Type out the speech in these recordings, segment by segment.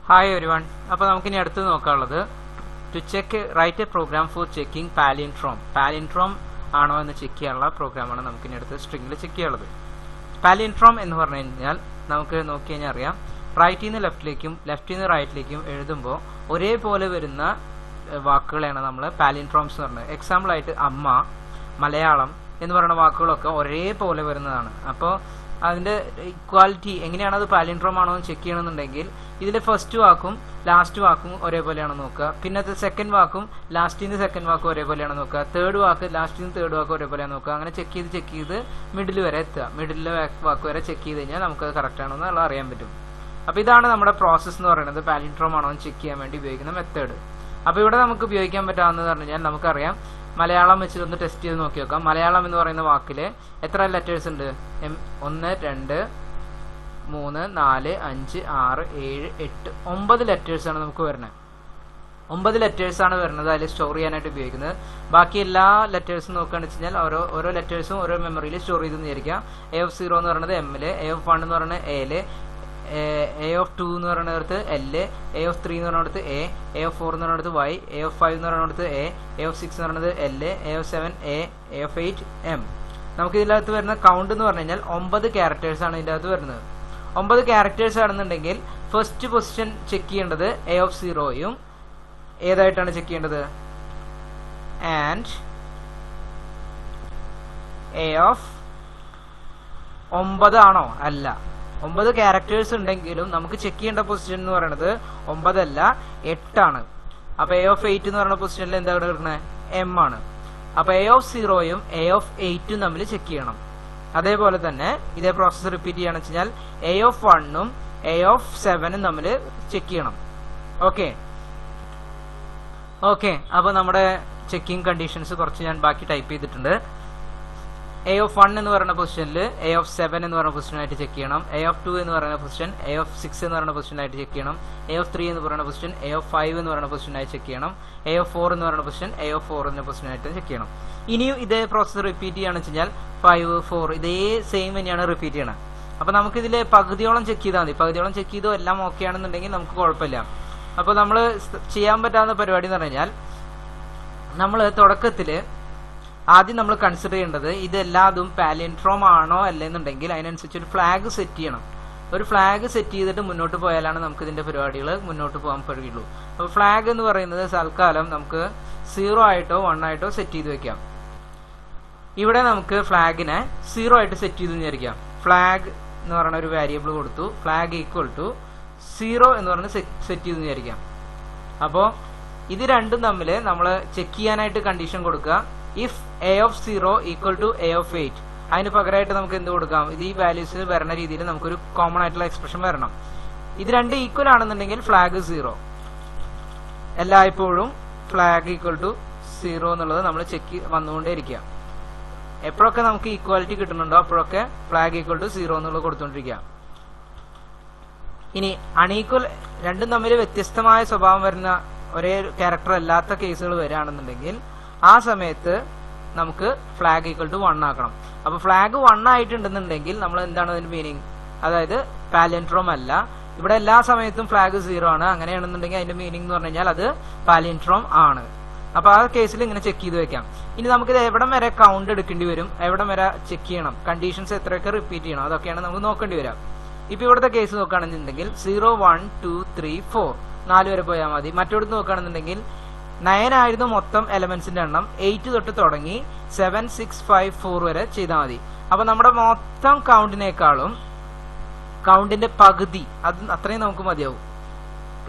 Hi everyone. അപ്പോൾ നമുക്കിനി അടുത്ത് നോക്കാനുള്ളത് to check write a program for checking palindrome ആണോ എന്ന് ചെക്ക് ചെയ്യാനുള്ള പ്രോഗ്രാമാണ് നമുക്കിനി അടുത്ത് സ്ട്രിങ്ങിൽ ചെക്ക് ചെയ്യാനുള്ളത്. പാലിൻഡ്രോം എന്ന് പറഞ്ഞു കഴിഞ്ഞാൽ നമുക്ക് നോക്കി കഴിഞ്ഞാൽ അറിയാം, റൈറ്റിൽ നിന്ന് ലെഫ്റ്റിലേക്കും ലെഫ്റ്റിൽ നിന്ന് റൈറ്റിലേക്കും എഴുതുമ്പോൾ ഒരേപോലെ വരുന്ന വാക്കുകളെയാണ് നമ്മൾ പാലിൻഡ്രോംസ് എന്ന് പറയുന്നത്. എക്സാമ്പിൾ ആയിട്ട് അമ്മ, മലയാളം എന്ന് പറയുന്ന വാക്കുകളൊക്കെ ഒരേപോലെ വരുന്നതാണ്. അപ്പോൾ അതിൻ്റെ ഇക്വാലിറ്റി എങ്ങനെയാണ്, അത് പാലിൻഡ്രോം ആണോ എന്ന് ചെക്ക് ചെയ്യണമെന്നുണ്ടെങ്കിൽ ഇതിലെ ഫസ്റ്റ് വാക്കും ലാസ്റ്റ് വാക്കും ഒരേപോലെയാണ് നോക്കുക. പിന്നത്തെ സെക്കൻഡ് വാക്കും ലാസ്റ്റിൽ നിന്ന് സെക്കൻഡ് വാക്കും ഒരേപോലെയാണ് നോക്കുക. തേർഡ് വാക്ക് ലാസ്റ്റിൽ നിന്ന് തേർഡ് വാക്ക് ഒരേപോലെയാണ് നോക്കുക. അങ്ങനെ ചെക്ക് ചെയ്ത് മിഡിൽ വരെ എത്തുക. മിഡിലെ വാക്ക് വരെ ചെക്ക് ചെയ്ത് കഴിഞ്ഞാൽ നമുക്കത് കറക്റ്റ് ആണോ എന്ന് അറിയാൻ പറ്റും. അപ്പോൾ ഇതാണ് നമ്മുടെ പ്രോസസ്സ് എന്ന് പറയുന്നത്, പാലിൻഡ്രോം ആണോ എന്ന് ചെക്ക് ചെയ്യാൻ വേണ്ടി ഉപയോഗിക്കുന്ന മെത്തേഡ്. അപ്പോൾ ഇവിടെ നമുക്ക് ഉപയോഗിക്കാൻ പറ്റാവുന്നത് പറഞ്ഞു കഴിഞ്ഞാൽ നമുക്കറിയാം, മലയാളം വെച്ച് ഒന്ന് ടെസ്റ്റ് ചെയ്ത് നോക്കി നോക്കാം. മലയാളം എന്ന് പറയുന്ന വാക്കിൽ എത്ര ലെറ്റേഴ്സ് ഉണ്ട്? 1 2 3 4 5 6 7 8 9 ലെറ്റേഴ്സാണ് നമുക്ക് വരുന്നത്. 9 ലെറ്റേഴ്സാണ് വരുന്നത് അതിൽ സ്റ്റോർ ചെയ്യാനായിട്ട് ഉപയോഗിക്കുന്നത്. ബാക്കി എല്ലാ ലെറ്റേഴ്സും നോക്കുകയാണെന്ന് വെച്ച് കഴിഞ്ഞാൽ ഓരോ ലെറ്റേഴ്സും ഓരോ മെമ്മറിയിൽ സ്റ്റോർ ചെയ്തെന്ന് വിചാരിക്കാം. A0 എന്ന് പറയുന്നത് M-ൽ, A1 എന്ന് പറയുന്നത് A-ൽ, A2 എന്ന് പറയുന്നിടത്ത് L, A3 എന്ന് പറയുന്നിടത്ത് A, A4 എന്ന് പറയുന്നിടത്ത് Y, A5 എന്ന് പറയുന്നിടത്ത് A, A6 എന്ന് പറയുന്നത് L, A7 A, A8 M. നമുക്ക് ഇതിനകത്ത് വരുന്ന കൗണ്ട് എന്ന് പറഞ്ഞു കഴിഞ്ഞാൽ 9 ക്യാരക്ടേഴ്സ് ആണ് ഇതിൻ്റെ അകത്ത് വരുന്നത്. 9 ക്യാരക്ടേഴ്സ് ആണെന്നുണ്ടെങ്കിൽ ഫസ്റ്റ് പൊസിഷൻ ചെക്ക് ചെയ്യേണ്ടത് A0യും ഏതായിട്ടാണ് ചെക്ക് ചെയ്യേണ്ടത്? ആൻഡ് A9 ആണോ? അല്ല. 9 ക്യാരക്ടേഴ്സ് ഉണ്ടെങ്കിലും നമുക്ക് ചെക്ക് ചെയ്യേണ്ട പൊസിഷൻ എന്ന് പറയുന്നത് 9 അല്ല 8 ആണ്. അപ്പൊ A8 എന്ന് പറയുന്ന പൊസിഷനിൽ എന്താ കിടക്കുന്നത്? M ആണ്. അപ്പൊ A0യും A8ഉം തമ്മിൽ ചെക്ക് ചെയ്യണം. അതേപോലെ തന്നെ ഇതേ പ്രോസസ്സ് റിപ്പീറ്റ് ചെയ്യണം വെച്ച് കഴിഞ്ഞാൽ A1ഉം A7ഉം തമ്മിൽ ചെക്ക് ചെയ്യണം. ഓക്കെ അപ്പൊ നമ്മുടെ ചെക്കിംഗ് കണ്ടീഷൻസ് കുറച്ച് ഞാൻ ബാക്കി ടൈപ്പ് ചെയ്തിട്ടുണ്ട്. A1 എന്ന് പറയുന്ന പൊസിഷനിൽ A7 എന്ന് പറയുന്ന പൊസിഷനായിട്ട് ചെക്ക് ചെയ്യണം. A2 എന്ന് പറയുന്ന പൊസിഷൻ A6 എന്ന് പറയുന്ന പൊസിഷനായിട്ട് ചെക്ക് ചെയ്യണം. A3 എന്ന് പറയുന്ന പൊസിഷൻ A5 എന്ന് പറയുന്ന പൊസിഷനായിട്ട് ചെക്ക് ചെയ്യണം. A4 എന്ന് പറയുന്ന പൊസിഷൻ A4 എന്ന പൊസിഷനായിട്ട് ചെക്ക് ചെയ്യണം. ഇനിയും ഇതേ പ്രോസസ്സ് റിപ്പീറ്റ് ചെയ്യുകയാണെന്ന് വെച്ച് കഴിഞ്ഞാൽ 5 4 ഇതേ സെയിം തന്നെയാണ് റിപ്പീറ്റ് ചെയ്യണം. അപ്പൊ നമുക്ക് ഇതിൽ പകുതിയോളം ചെക്ക് ചെയ്താൽ മതി. പകുതിയോളം ചെക്ക് ചെയ്തോ എല്ലാം ഓക്കെ ആണെന്നുണ്ടെങ്കിൽ നമുക്ക് കുഴപ്പമില്ല. അപ്പോൾ നമ്മൾ ചെയ്യാൻ പറ്റാവുന്ന പരിപാടി എന്ന് പറഞ്ഞു കഴിഞ്ഞാൽ, നമ്മൾ തുടക്കത്തിൽ ആദ്യം നമ്മൾ കൺസിഡർ ചെയ്യേണ്ടത് ഇതെല്ലാതും പാലിൻഡ്രോം ആണോ അല്ലെന്നുണ്ടെങ്കിൽ അതിനനുസരിച്ച് ഒരു ഫ്ലാഗ് സെറ്റ് ചെയ്യണം. ഒരു ഫ്ലാഗ് സെറ്റ് ചെയ്തിട്ട് മുന്നോട്ട് പോയാലാണ് നമുക്ക് ഇതിന്റെ പരിപാടികൾ മുന്നോട്ട് പോകാൻ കഴിയുള്ളൂ. അപ്പോൾ ഫ്ലാഗ് എന്ന് പറയുന്നത് തൽക്കാലം നമുക്ക് 0 ആയിട്ടോ 1 ആയിട്ടോ സെറ്റ് ചെയ്ത് വെക്കാം. ഇവിടെ നമുക്ക് ഫ്ലാഗിനെ 0 ആയിട്ട് സെറ്റ് ചെയ്ത് വിചാരിക്കാം. ഫ്ലാഗ് എന്ന് പറയുന്ന ഒരു വേരിയബിൾ കൊടുത്തു, ഫ്ലാഗ് ഈക്വൽ ടു 0 എന്ന് പറഞ്ഞ് സെറ്റ് ചെയ്ത് വിചാരിക്കാം. അപ്പോൾ ഇത് രണ്ടും തമ്മിൽ നമ്മൾ ചെക്ക് ചെയ്യാനായിട്ട് കണ്ടീഷൻ കൊടുക്കുക. If A0 equal to A8, അതിന് പകരമായിട്ട് നമുക്ക് എന്ത് കൊടുക്കാം? ഇത് ഈ വാല്യൂസ് വരുന്ന രീതിയിൽ നമുക്കൊരു കോമൺ ആയിട്ടുള്ള എക്സ്പ്രഷൻ വരണം. ഇത് രണ്ട് ഈക്വൽ ആണെന്നുണ്ടെങ്കിൽ ഫ്ലാഗ് 0. എല്ലായ്പ്പോഴും ഫ്ലാഗ് ഈക്വൽ ടു 0 എന്നുള്ളത് നമ്മൾ ചെക്ക് വന്നുകൊണ്ടേയിരിക്കുക. എപ്പോഴൊക്കെ നമുക്ക് ഈക്വാലിറ്റി കിട്ടുന്നുണ്ടോ അപ്പോഴൊക്കെ ഫ്ലാഗ് ഈക്വൽ ടു 0 എന്നുള്ളത് കൊടുത്തുകൊണ്ടിരിക്കുക. ഇനി അൺഈക്വൽ, രണ്ടും തമ്മിൽ വ്യത്യസ്തമായ സ്വഭാവം വരുന്ന ഒരേ ക്യാരക്ടർ അല്ലാത്ത കേസുകൾ വരികയാണെന്നുണ്ടെങ്കിൽ ആ സമയത്ത് നമുക്ക് ഫ്ലാഗ് ഈക്വൽ ടു 1 ആക്കണം. അപ്പൊ ഫ്ലാഗ് 1 ആയിട്ടുണ്ടെന്നുണ്ടെങ്കിൽ നമ്മൾ എന്താണ് അതിന്റെ മീനിങ്? അതായത് പാലിൻഡ്രോം അല്ല. ഇവിടെ എല്ലാ സമയത്തും ഫ്ലാഗ് 0 ആണ്. അങ്ങനെയാണെന്നുണ്ടെങ്കിൽ അതിന്റെ മീനിങ് എന്ന് പറഞ്ഞു കഴിഞ്ഞാൽ അത് പാലിൻഡ്രോം ആണ്. അപ്പൊ ആ കേസിൽ ഇങ്ങനെ ചെക്ക് ചെയ്ത് വെക്കാം. ഇനി നമുക്കിത് എവിടം വരെ കൗണ്ട് എടുക്കേണ്ടി വരും, എവിടം വരെ ചെക്ക് ചെയ്യണം, കണ്ടീഷൻസ് എത്രയൊക്കെ റിപ്പീറ്റ് ചെയ്യണം, അതൊക്കെയാണ് നമുക്ക് നോക്കേണ്ടി വരാം. ഇപ്പൊ ഇവിടുത്തെ കേസ് നോക്കുകയാണെന്നുണ്ടെങ്കിൽ 0 1 2 3 4 4 വരെ പോയാൽ മതി. മറ്റോടത്ത് നോക്കുകയാണെന്നുണ്ടെങ്കിൽ 9 ആയിരുന്നു മൊത്തം എലമെന്റ്സിന്റെ എണ്ണം. 8 തൊട്ട് തുടങ്ങി 7 6 5 4 വരെ ചെയ്താൽ മതി. അപ്പൊ നമ്മുടെ മൊത്തം കൗണ്ടിനേക്കാളും കൗണ്ടിന്റെ പകുതി, അത് അത്രയും നമുക്ക് മതിയാവും.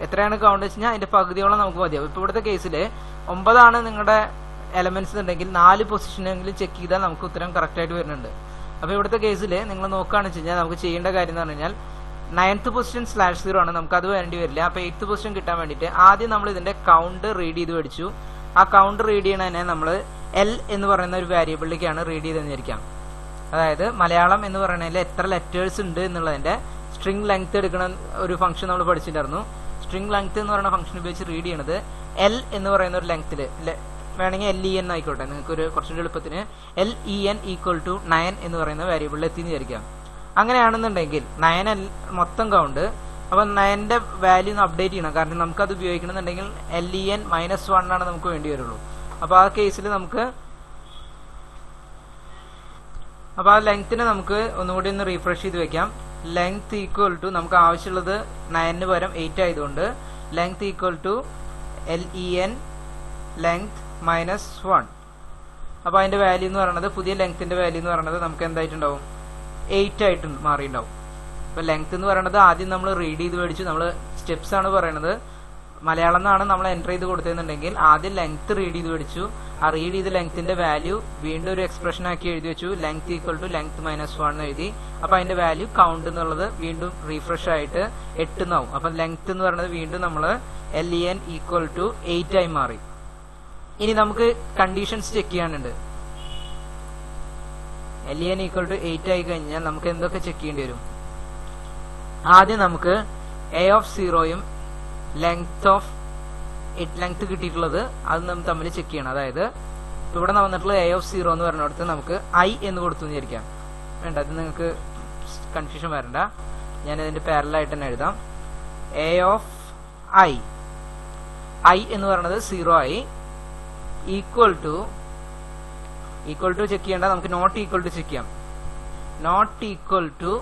എത്രയാണ് കൗണ്ട് വെച്ച് കഴിഞ്ഞാൽ അതിന്റെ പകുതിയോളം നമുക്ക് മതിയാവും. ഇപ്പൊ ഇവിടുത്തെ കേസിൽ 9 നിങ്ങളുടെ എലമെന്റ്സ് ഉണ്ടെങ്കിൽ 4 പൊസിഷനെങ്കിലും ചെക്ക് ചെയ്താൽ നമുക്ക് ഉത്തരം കറക്റ്റ് ആയിട്ട് വരുന്നുണ്ട്. അപ്പൊ ഇവിടുത്തെ കേസിൽ നിങ്ങൾ നോക്കുകയാണെന്ന് വെച്ച് കഴിഞ്ഞാൽ നമുക്ക് ചെയ്യേണ്ട കാര്യം എന്ന് പറഞ്ഞു കഴിഞ്ഞാൽ 9th പൊസിഷൻ /0 ആണ്, നമുക്ക് അത് വേണ്ടി വരില്ല. അപ്പൊ 8th പൊസിഷൻ കിട്ടാൻ വേണ്ടിയിട്ട് ആദ്യം നമ്മൾ ഇതിന്റെ കൗണ്ട് റീഡ് ചെയ്ത് പഠിച്ചു. ആ കൗണ്ട് റീഡ് ചെയ്യണതിനെ നമ്മൾ L എന്ന് പറയുന്ന ഒരു വേരിയബിളിലേക്കാണ് റീഡ് ചെയ്തെന്ന് വിചാരിക്കാം. അതായത് മലയാളം എന്ന് പറയുന്നതിൽ എത്ര ലെറ്റേഴ്സ് ഉണ്ട് എന്നുള്ളതിന്റെ സ്ട്രിംഗ് ലെങ്ത് എടുക്കുന്ന ഒരു ഫംഗ്ഷൻ നമ്മൾ പഠിച്ചിട്ടുണ്ടായിരുന്നു. സ്ട്രിംഗ് ലെങ്ത് എന്ന് പറയുന്ന ഫംഗ്ഷൻ ഉപയോഗിച്ച് റീഡ് ചെയ്യണത് L എന്ന് പറയുന്ന ഒരു ലെങ്ത്തിൽ, വേണമെങ്കിൽ LEN ആയിക്കോട്ടെ, നിങ്ങൾക്ക് ഒരു കുറച്ചുകൂടി എളുപ്പത്തിന് LEN ഈക്വൽ ടു 9 എന്ന് പറയുന്ന വേരിയബിളിൽ എത്തിയെന്ന് വിചാരിക്കാം. അങ്ങനെയാണെന്നുണ്ടെങ്കിൽ 9 മൊത്തം കൗണ്ട് അപ്പോൾ 9ന്റെ വാല്യൂ ഒന്ന് അപ്ഡേറ്റ് ചെയ്യണം. കാരണം നമുക്കത് ഉപയോഗിക്കണമെന്നുണ്ടെങ്കിൽ len-1 ആണ് നമുക്ക് വേണ്ടി വരുള്ളൂ. അപ്പോൾ ആ കേസിൽ നമുക്ക് അപ്പോൾ ആ ലെങ്ത്തിനെ നമുക്ക് ഒന്നുകൂടി ഒന്ന് റീഫ്രഷ് ചെയ്ത് വെക്കാം. ലെങ്ത് ഈക്വൽ ടു നമുക്ക് ആവശ്യമുള്ളത് 9ന് പകരം 8 ആയതുകൊണ്ട് length equal to len length -1. അപ്പോൾ അതിന്റെ വാല്യൂ എന്ന് പറയുന്നത് പുതിയ ലെങ്ത്തിന്റെ വാല്യൂ എന്ന് പറയുന്നത് നമുക്ക് എന്തായിട്ടുണ്ടാവും 8 ആയിട്ട് മാറിയിട്ടുണ്ടാവും. അപ്പോൾ ലെങ്ത് എന്ന് പറയുന്നത് ആദ്യം നമ്മൾ റീഡ് ചെയ്ത് മേടിച്ചു. നമ്മൾ സ്റ്റെപ്സ് ആണ് പറയുന്നത്. മലയാളം എന്നാണ് നമ്മൾ എൻ്റർ ചെയ്ത് കൊടുത്തതെന്നുണ്ടെങ്കിൽ ആദ്യം ലെങ്ത് റീഡ് ചെയ്ത് മേടിച്ചു. ആ റീഡ് ചെയ്ത ലെങ്ത്തിന്റെ വാല്യൂ വീണ്ടും ഒരു എക്സ്പ്രഷൻ ആക്കി എഴുതി വെച്ചു. ലെങ്ത് ഈക്വൽ ടു ലെങ്ത് -1 എന്ന് എഴുതി. അപ്പോൾ അതിന്റെ വാല്യൂ കൗണ്ട് എന്നുള്ളത് വീണ്ടും റീഫ്രഷ് ആയിട്ട് 8 എന്നാവും. അപ്പം ലെങ്ത് എന്ന് പറയുന്നത് വീണ്ടും നമ്മൾ len ഈക്വൽ ടു 8 ആയി മാറി. ഇനി നമുക്ക് കണ്ടീഷൻസ് ചെക്ക് ചെയ്യാനുണ്ട്. len ഈക്വൽ ടു 8 ആയി കഴിഞ്ഞാൽ നമുക്ക് എന്തൊക്കെ ചെക്ക് ചെയ്യേണ്ടി വരും? ആദ്യം നമുക്ക് a(0) ലെങ്ത് കിട്ടിയിട്ടുള്ളത് അത് നമ്മൾ തമ്മിൽ ചെക്ക് ചെയ്യണം. അതായത് ഇവിടെ വന്നിട്ടുള്ള a(0) എന്ന് പറഞ്ഞിടത്ത് നമുക്ക് i എന്ന് കൊടുത്തു വിചാരിക്കാം. വേണ്ട, അത് നിങ്ങൾക്ക് കൺഫ്യൂഷൻ വരണ്ട. ഞാൻ ഇതിന്റെ പാരലായിട്ട് തന്നെ എഴുതാം. a(i) എന്ന് പറയുന്നത് 0 ആയി. ഈക്വൽ ടു ചെക്ക് ചെയ്യേണ്ട, നമുക്ക് നോട്ട് ഈക്വൽ ടു ചെക്ക് ചെയ്യാം. നോട്ട് ഈക്വൽ ടു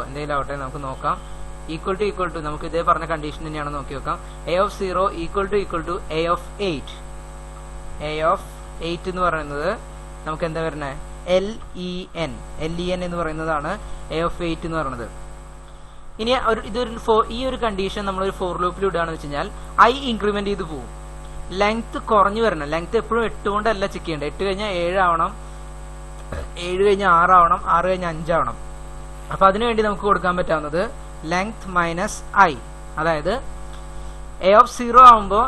എന്തെങ്കിലും ആവട്ടെ, നമുക്ക് നോക്കാം. ഈക്വൽ ടു നമുക്ക് ഇതേ പറഞ്ഞ കണ്ടീഷൻ തന്നെയാണ് നോക്കി നോക്കാം. a(0) ഈക്വൽ ടു a(8) എന്ന് പറയുന്നത് നമുക്ക് എന്താ വരുന്നത്? len എന്ന് പറയുന്നതാണ് a(8) എന്ന് പറയുന്നത്. ഇനി ഈ ഒരു കണ്ടീഷൻ നമ്മളൊരു ഫോർ ലൂപ്പിൽ ഇടുകയാണെന്ന് വെച്ച് കഴിഞ്ഞാൽ i ഇൻക്രിമെന്റ് ചെയ്ത് പോകും. ലെങ്ത് കുറഞ്ഞു വരണം. ലെങ്ത് എപ്പോഴും 8 കൊണ്ടല്ല ചെക്ക് ചെയ്യേണ്ടത്. 8 കഴിഞ്ഞാൽ 7 ആവണം, 7 കഴിഞ്ഞാൽ 6 ആവണം, 6 കഴിഞ്ഞാൽ 5 ആവണം. അപ്പൊ അതിനുവേണ്ടി നമുക്ക് കൊടുക്കാൻ പറ്റാവുന്നത് ലെങ്ത് -i. അതായത് a(0) ആവുമ്പോൾ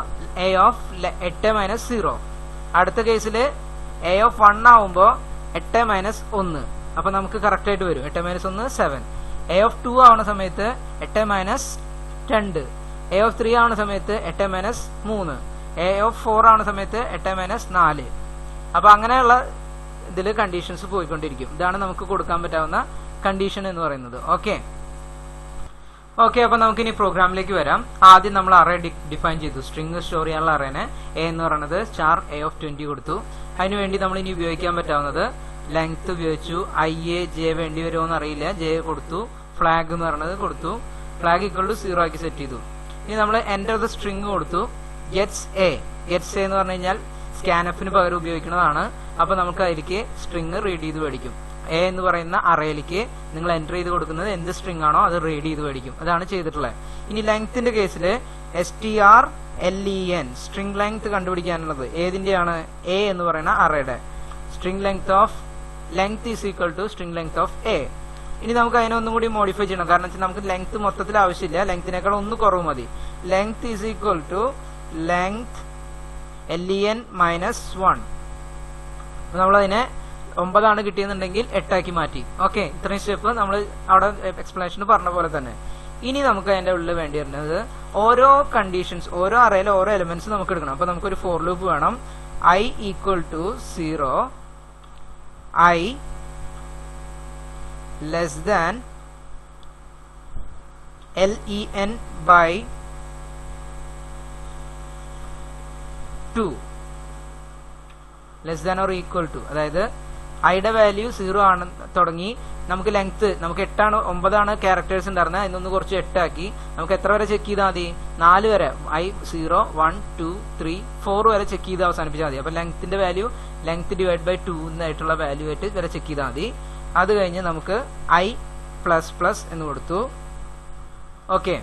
a(8 - 0). അടുത്ത കേസിൽ a(1) ആവുമ്പോൾ 8 - 1. അപ്പൊ നമുക്ക് കറക്റ്റ് ആയിട്ട് വരും. 8 - 1 7. a(2) ആവുന്ന സമയത്ത് 8 - 2. a(3) ആവുന്ന സമയത്ത് 8 - 3. a(4) ആവുന്ന സമയത്ത് 8 - 4. അപ്പൊ അങ്ങനെയുള്ള ഇതിൽ കണ്ടീഷൻസ് പോയിക്കൊണ്ടിരിക്കും. ഇതാണ് നമുക്ക് കൊടുക്കാൻ പറ്റാവുന്ന കണ്ടീഷൻ എന്ന് പറയുന്നത്. ഓക്കെ, അപ്പൊ നമുക്ക് ഇനി പ്രോഗ്രാമിലേക്ക് വരാം. ആദ്യം നമ്മൾ അറേ ഡിഫൈൻ ചെയ്തു. സ്ട്രിംഗ് സ്റ്റോർ ചെയ്യാനുള്ള അറേനെ a എന്ന് പറയുന്നത് *a(20) കൊടുത്തു. അതിനുവേണ്ടി നമ്മൾ ഇനി ഉപയോഗിക്കാൻ പറ്റാവുന്നത് ലെങ്ത് ഉപയോഗിച്ചു. j വേണ്ടി വരുമോ എന്ന് അറിയില്ല, j കൊടുത്തു. ഫ്ലാഗ് എന്ന് പറയുന്നത് കൊടുത്തു. ഫ്ലാഗ് ഈക്വൽ ടു 0 ആക്കി സെറ്റ് ചെയ്തു. ഇനി നമ്മൾ എൻ്റർ ദ സ്ട്രിംഗ് കൊടുത്തു. ഗെറ്റ്സ് a എന്ന് പറഞ്ഞു കഴിഞ്ഞാൽ സ്കാൻഎഫിന് പകരം ഉപയോഗിക്കുന്നതാണ്. അപ്പൊ നമുക്ക് അതിലേക്ക് സ്ട്രിംഗ് റീഡ് ചെയ്ത് മേടിക്കും. a എന്ന് പറയുന്ന അറയിലേക്ക് നിങ്ങൾ എൻ്റർ ചെയ്ത് കൊടുക്കുന്നത് എന്ത് സ്ട്രിംഗ് ആണോ അത് റീഡ് ചെയ്ത് മേടിക്കും. അതാണ് ചെയ്തിട്ടുള്ളത്. ഇനി ലെങ്ത്തിന്റെ കേസിൽ strlen സ്ട്രിംഗ് ലെങ്ത് കണ്ടുപിടിക്കാനുള്ളത് ഏതിന്റെയാണ്? a എന്ന് പറയുന്ന അറയുടെ string length is equal to string length of a. ഇനി നമുക്ക് അതിനെ ഒന്നും കൂടി മോഡിഫൈ ചെയ്യണം. കാരണം വെച്ചാൽ നമുക്ക് ലെങ്ത് മൊത്തത്തിൽ ആവശ്യമില്ല, ലെങ്തിനേക്കാൾ ഒന്ന് കുറവ് മതി. Length is equal to length len -1. നമ്മളതിനെ 9 ആണ് കിട്ടിയെന്നുണ്ടെങ്കിൽ 8 ആക്കി മാറ്റി. ഓക്കെ, ഇത്രയും സ്റ്റെപ്പ് നമ്മൾ അവിടെ എക്സ്പ്ലനേഷൻ പറഞ്ഞ പോലെ തന്നെ. ഇനി നമുക്ക് അതിന്റെ ഉള്ളിൽ വേണ്ടി വരുന്നത് ഓരോ കണ്ടീഷൻസ്, ഓരോ അറയിലെ ഓരോ എലിമെന്റ്സ് നമുക്ക് എടുക്കണം. അപ്പൊ നമുക്കൊരു ഫോർ ലൂപ്പ് വേണം. i equal to 0, i less than len/2 less than or equal to. അതായത് ഐയുടെ വാല്യൂ 0 ആണ് തുടങ്ങി. നമുക്ക് ലെങ്ത് നമുക്ക് 9 ആണ് ക്യാരക്ടേഴ്സ് ഉണ്ടായിരുന്നത്. അതിനൊന്ന് കുറച്ച് 8 ആക്കി. നമുക്ക് എത്ര വരെ ചെക്ക് ചെയ്താൽ മതി? 4 വരെ. i0 1 2 3 4 വരെ ചെക്ക് ചെയ്ത് അവസാനിപ്പിച്ചാൽ മതി. അപ്പൊ ലെങ്ത്തിന്റെ വാല്യൂ ലെങ്ത് /2 എന്നായിട്ടുള്ള വാല്യൂ ആയിട്ട് വരെ ചെക്ക് ചെയ്താൽ മതി. അത് കഴിഞ്ഞ് നമുക്ക് i++ എന്ന് കൊടുത്തു. ഓക്കെ,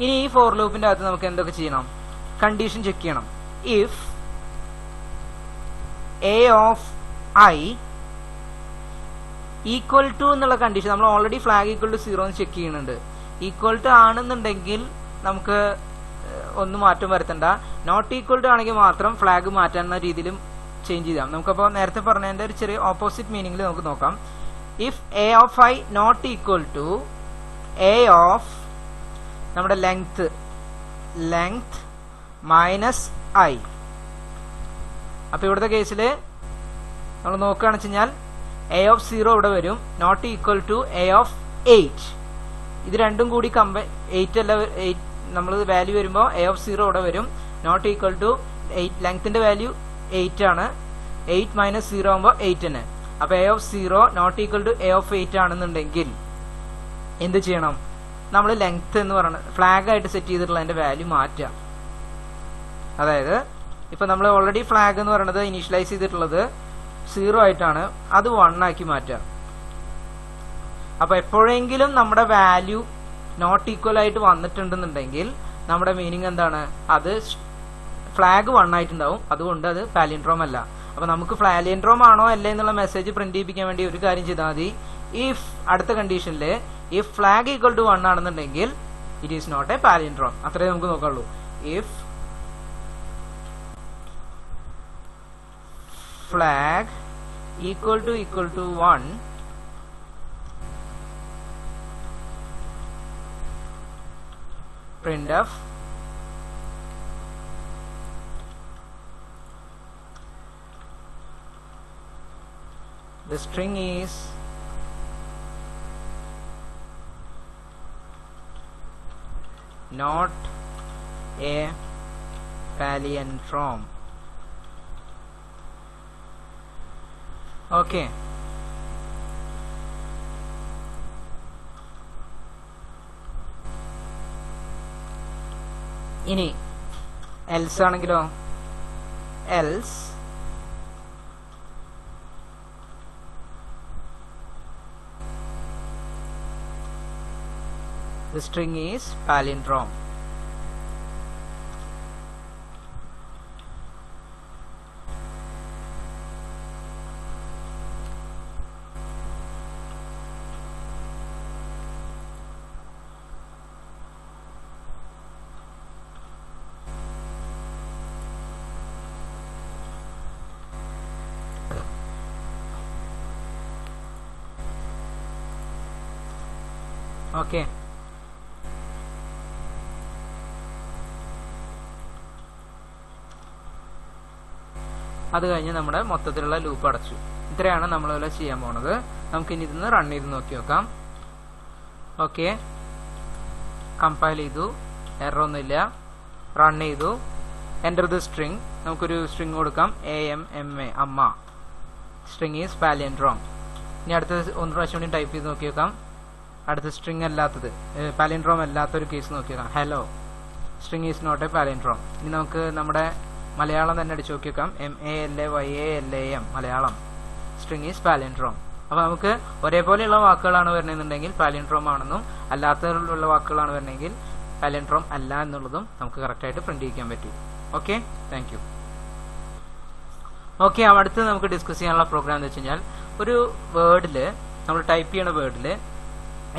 ഇനി ഈ ഫോർ ലൂപ്പിന്റെ അകത്ത് നമുക്ക് എന്തൊക്കെ ചെയ്യണം? കണ്ടീഷൻ ചെക്ക് ചെയ്യണം. ഇഫ് a(i) ഈക്വൽ ടു എന്നുള്ള കണ്ടീഷൻ നമ്മൾ ഓൾറെഡി ഫ്ലാഗ് ഈക്വൽ ടു 0 എന്ന് ചെക്ക് ചെയ്യുന്നുണ്ട്. ഈക്വൽ ടു ആണെന്നുണ്ടെങ്കിൽ നമുക്ക് ഒന്നും മാറ്റം വരുത്തണ്ട. നോട്ട് ഈക്വൽ ടു ആണെങ്കിൽ മാത്രം ഫ്ലാഗ് മാറ്റാവുന്ന രീതിയിലും ചേഞ്ച് ചെയ്താം. നമുക്കപ്പോൾ നേരത്തെ പറഞ്ഞതിന്റെ ഒരു ചെറിയ ഓപ്പോസിറ്റ് മീനിങ്ങിൽ നമുക്ക് നോക്കാം. If a(i) not equal to a of നമ്മുടെ ലെങ്ത് -i. അപ്പൊ ഇവിടുത്തെ കേസിൽ നമ്മൾ നോക്കുകയാണെന്ന് വെച്ച് കഴിഞ്ഞാൽ എ ഓഫ് 0 ഇവിടെ വരും, not equal to A of 8. ഇത് രണ്ടും കൂടി 8 അല്ല, നമ്മൾ വാല്യൂ വരുമ്പോൾ എ ഓഫ് 0 ഇവിടെ വരും, നോട്ട് ഈക്വൽ ടു 8. ലെങ്ത്തിന്റെ വാല്യൂ 8 ആണ്, 8 മൈനസ് 0 ആകുമ്പോൾ 8 തന്നെ. അപ്പൊ A of 0 not equal to A of 8 ആണെന്നുണ്ടെങ്കിൽ എന്ത് ചെയ്യണം? നമ്മൾ ലെങ്ത് എന്ന് പറയുന്നത് ഫ്ലാഗ് ആയിട്ട് സെറ്റ് ചെയ്തിട്ടുള്ള അതിന്റെ വാല്യൂ മാറ്റാം. അതായത് ഇപ്പൊ നമ്മൾ ഓൾറെഡി ഫ്ലാഗ് എന്ന് പറയുന്നത് ഇനീഷ്യലൈസ് ചെയ്തിട്ടുള്ളത് 0 ആയിട്ടാണ്, അത് 1 ആക്കി മാറ്റാം. അപ്പൊ എപ്പോഴെങ്കിലും നമ്മുടെ വാല്യൂ നോട്ട് ഈക്വൽ ആയിട്ട് വന്നിട്ടുണ്ടെന്നുണ്ടെങ്കിൽ നമ്മുടെ മീനിങ് എന്താണ്? അത് ഫ്ലാഗ് 1 ആയിട്ടുണ്ടാവും, അതുകൊണ്ട് അത് പാലിൻഡ്രോം അല്ല. അപ്പൊ നമുക്ക് പാലിൻഡ്രോം ആണോ അല്ലേ എന്നുള്ള മെസ്സേജ് പ്രിന്റ് ചെയ്യിപ്പിക്കാൻ വേണ്ടി ഒരു കാര്യം ചെയ്താൽ മതി. ഇഫ് അടുത്ത കണ്ടീഷനില് ഇഫ് ഫ്ലാഗ് ഈക്വൽ ടു 1 ആണെന്നുണ്ടെങ്കിൽ it is not a palindrome. അത്രേ നമുക്ക് നോക്കാനുള്ളൂ. If flag equal to 1, printf the string is not a palindrome. Okay, ഇനി എൽസ് ആണെങ്കിലോ? Else the string is palindrome. Okay, അത് കഴിഞ്ഞ് നമ്മുടെ മൊത്തത്തിലുള്ള ലൂപ്പ് അടച്ചു. ഇത്രയാണ് നമ്മളിവിടെ ചെയ്യാൻ പോണത്. നമുക്കിനി ഇതിന്ന് റൺ ചെയ്ത് നോക്കി നോക്കാം. ഓക്കെ, കമ്പൈൽ ചെയ്തു, എറർ ഒന്നുമില്ല, റൺ ചെയ്തു, എൻ്റർ ദ സ്ട്രിങ്. നമുക്കൊരു സ്ട്രിങ് കൊടുക്കാം, AMMA, അമ്മ. String is palindrome. ഇനി അടുത്ത ഒന്ന് പ്രാവശ്യം കൂടി ടൈപ്പ് ചെയ്ത് നോക്കി നോക്കാം. അടുത്ത സ്ട്രിങ് അല്ലാത്തത്, പാലിൻഡ്രോം അല്ലാത്തൊരു കേസ് നോക്കി നോക്കാം. Hello, string is not a palindrome. ഇനി നമുക്ക് നമ്മുടെ മലയാളം തന്നെ അടിച്ചു നോക്കി നോക്കാം. MALAYALAM, Malayalam. String is palindrome. അപ്പൊ നമുക്ക് ഒരേപോലെയുള്ള വാക്കുകളാണ് വരണമെന്നുണ്ടെങ്കിൽ പാലിൻഡ്രോം ആണെന്നും, അല്ലാത്തതിലുള്ള വാക്കുകളാണ് വരണമെങ്കിൽ പാലിൻഡ്രോം അല്ല എന്നുള്ളതും നമുക്ക് കറക്റ്റായിട്ട് പ്രിന്റ് ചെയ്യിക്കാൻ പറ്റും. Okay, thank you. ഓക്കെ, അടുത്ത് നമുക്ക് ഡിസ്കസ് ചെയ്യാനുള്ള പ്രോഗ്രാം എന്ന് വെച്ച് കഴിഞ്ഞാൽ, ഒരു വേർഡില് നമ്മൾ ടൈപ്പ് ചെയ്യണ വേർഡില്